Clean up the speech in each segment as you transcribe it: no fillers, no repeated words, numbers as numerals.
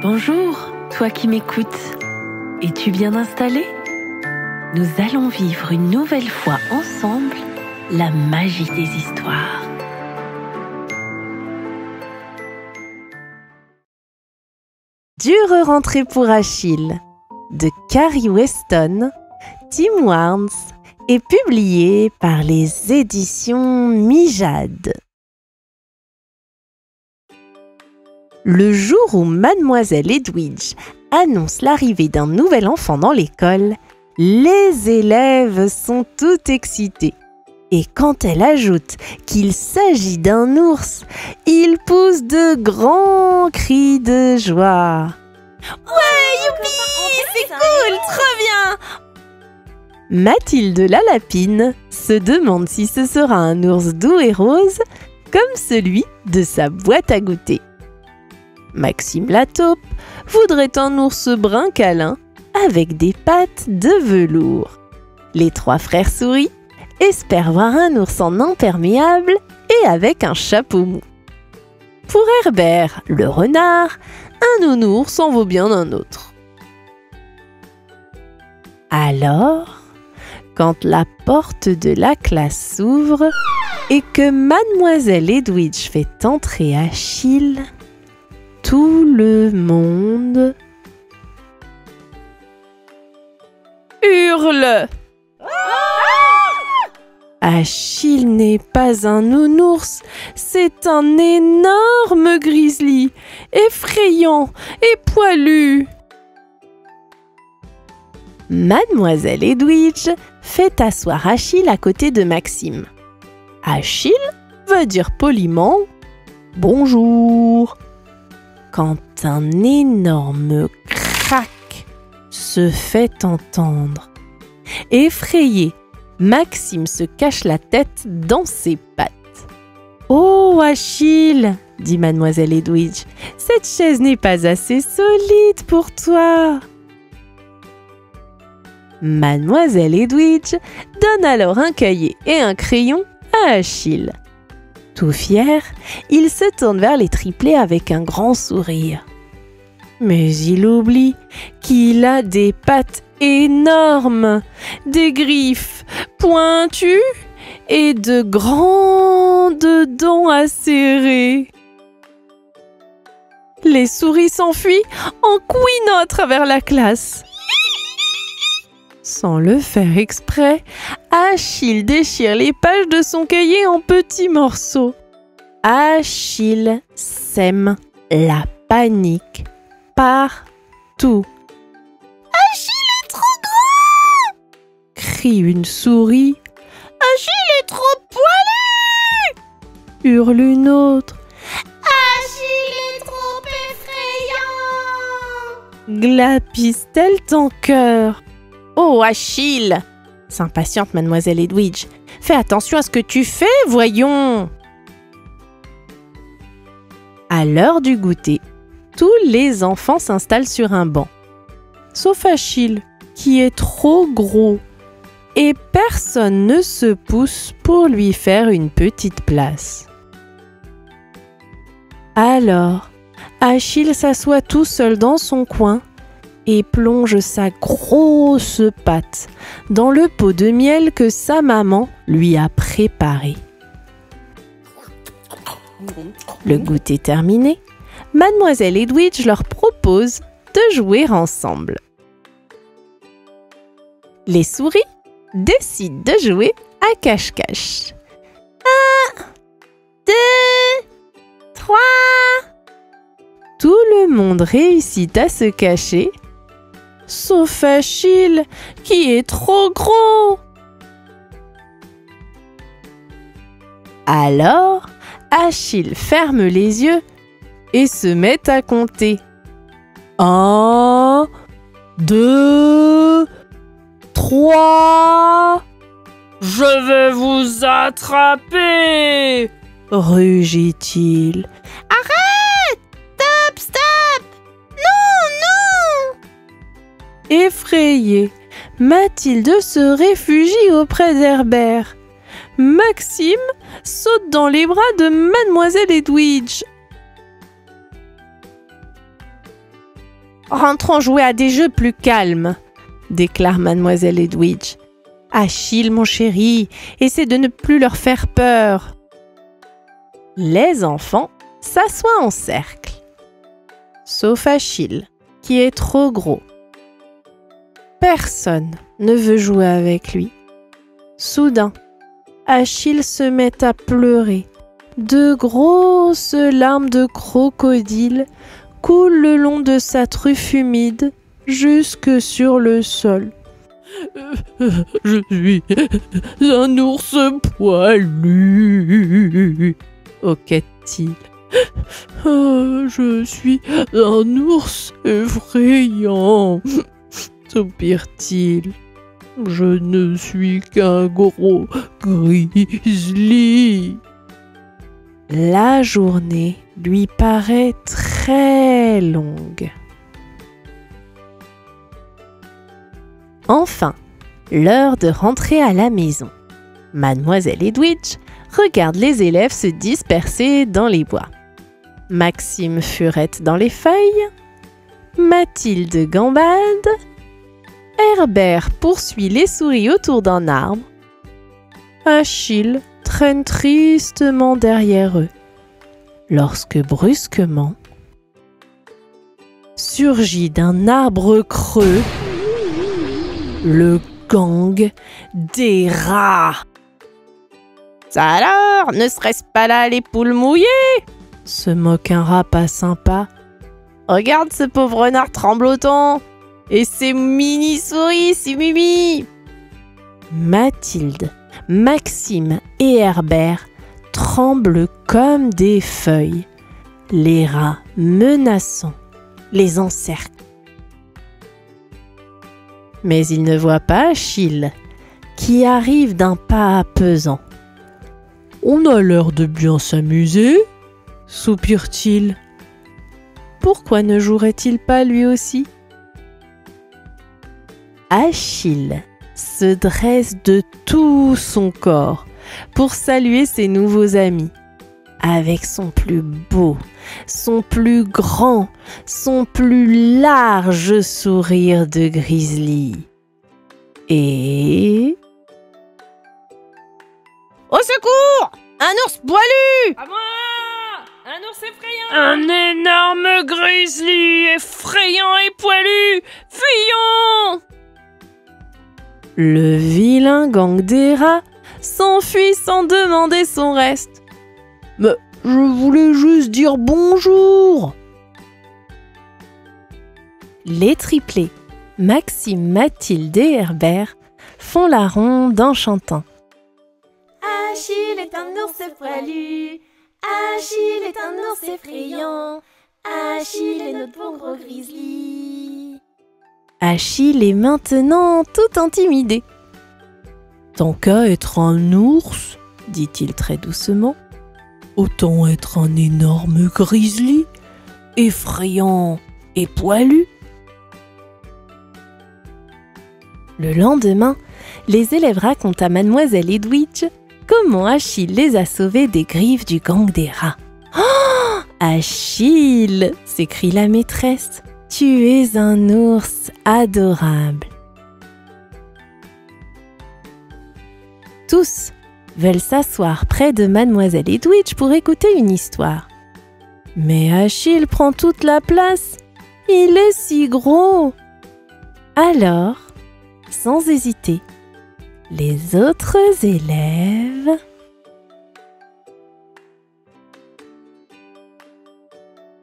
Bonjour, toi qui m'écoutes. Es-tu bien installé? Nous allons vivre une nouvelle fois ensemble la magie des histoires. Dure rentrée pour Achille de Carrie Weston, Tim Warnes et publié par les éditions Mijade. Le jour où Mademoiselle Edwidge annonce l'arrivée d'un nouvel enfant dans l'école, les élèves sont tout excités. Et quand elle ajoute qu'il s'agit d'un ours, ils poussent de grands cris de joie. Ouais, youpi, c'est cool, trop bien! Mathilde la lapine se demande si ce sera un ours doux et rose comme celui de sa boîte à goûter. Maxime la taupe voudrait un ours brun câlin avec des pattes de velours. Les trois frères souris espèrent voir un ours en imperméable et avec un chapeau mou. Pour Herbert, le renard, un nounours en vaut bien un autre. Alors, quand la porte de la classe s'ouvre et que Mademoiselle Edwidge fait entrer Achille, tout le monde hurle. Achille n'est pas un nounours, c'est un énorme grizzly, effrayant et poilu. Mademoiselle Edwidge fait asseoir Achille à côté de Maxime. Achille va dire poliment « Bonjour » quand un énorme crac se fait entendre. Effrayé, Maxime se cache la tête dans ses pattes. « Oh Achille !» dit Mademoiselle Edwidge, « cette chaise n'est pas assez solide pour toi !» Mademoiselle Edwidge donne alors un cahier et un crayon à Achille. Tout fier, il se tourne vers les triplets avec un grand sourire. Mais il oublie qu'il a des pattes énormes, des griffes pointues et de grandes dents acérées. Les souris s'enfuient en couinant à travers la classe. Sans le faire exprès, Achille déchire les pages de son cahier en petits morceaux. Achille sème la panique partout. « Achille est trop grand !» crie une souris. « Achille est trop poilu !» hurle une autre. « Achille est trop effrayant !» glapisse-t-elle en chœur. « Oh Achille !» s'impatiente Mademoiselle Edwidge. « Fais attention à ce que tu fais, voyons !» À l'heure du goûter, tous les enfants s'installent sur un banc. Sauf Achille, qui est trop gros. Et personne ne se pousse pour lui faire une petite place. Alors, Achille s'assoit tout seul dans son coin et plonge sa grosse patte dans le pot de miel que sa maman lui a préparé. Le goûter terminé, Mademoiselle Edwidge leur propose de jouer ensemble. Les souris décident de jouer à cache-cache. 1, 2, 3. Tout le monde réussit à se cacher, sauf Achille, qui est trop gros. Alors, Achille ferme les yeux et se met à compter. 1, 2, 3. Je vais vous attraper, rugit-il. Arrête! Stop, stop! Non, non! Effrayée, Mathilde se réfugie auprès d'Herbert. Maxime saute dans les bras de Mademoiselle Edwidge. Rentrons jouer à des jeux plus calmes, déclare mademoiselle Edwidge. Achille, mon chéri, essaie de ne plus leur faire peur. Les enfants s'assoient en cercle, sauf Achille, qui est trop gros. Personne ne veut jouer avec lui. Soudain, Achille se met à pleurer. De grosses larmes de crocodile coulent le long de sa truffe humide jusque sur le sol. Je suis un ours poilu, hoquette-t-il. Je suis un ours effrayant, soupire-t-il. Je ne suis qu'un gros grizzly. La journée lui paraît très longue. Enfin, l'heure de rentrer à la maison. Mademoiselle Edwidge regarde les élèves se disperser dans les bois. Maxime furette dans les feuilles. Mathilde gambade. Herbert poursuit les souris autour d'un arbre. Achille traîne tristement derrière eux. Lorsque brusquement, surgit d'un arbre creux le gang des rats. Ça alors, ne serait-ce pas là les poules mouillées? Se moque un rat pas sympa. Regarde ce pauvre renard tremblotant et ces mini-souris si mimi. Mathilde, Maxime et Herbert tremblent comme des feuilles. Les rats menaçants les encerclent. Mais ils ne voient pas Achille, qui arrive d'un pas pesant. « On a l'air de bien s'amuser » soupire-t-il. Pourquoi ne jouerait-il pas lui aussi? Achille se dresse de tout son corps pour saluer ses nouveaux amis. Avec son plus beau, son plus grand, son plus large sourire de grizzly. Et... Au secours! Un ours poilu! À moi! Un ours effrayant! Un énorme grizzly effrayant et poilu! Fuyons! Le vilain gang des rats s'enfuit sans demander son reste. Mais je voulais juste dire bonjour. Les triplés, Maxime, Mathilde et Herbert, font la ronde en chantant. Achille est un ours poilu, Achille est un ours effrayant, Achille est notre bon gros grizzly. Achille est maintenant tout intimidé. Tant qu'à être un ours, dit-il très doucement, autant être un énorme grizzly, effrayant et poilu. Le lendemain, les élèves racontent à mademoiselle Edwidge comment Achille les a sauvés des griffes du gang des rats. « Oh, Achille !» s'écrie la maîtresse. « Tu es un ours adorable. » Tous veulent s'asseoir près de mademoiselle Edwidge pour écouter une histoire. Mais Achille prend toute la place. Il est si gros. Alors, sans hésiter, les autres élèves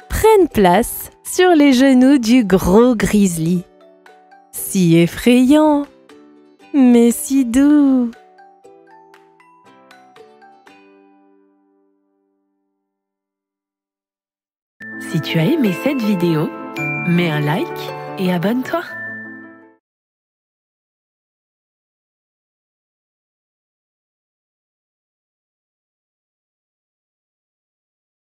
prennent place sur les genoux du gros grizzly. Si effrayant, mais si doux. Si tu as aimé cette vidéo, mets un like et abonne-toi.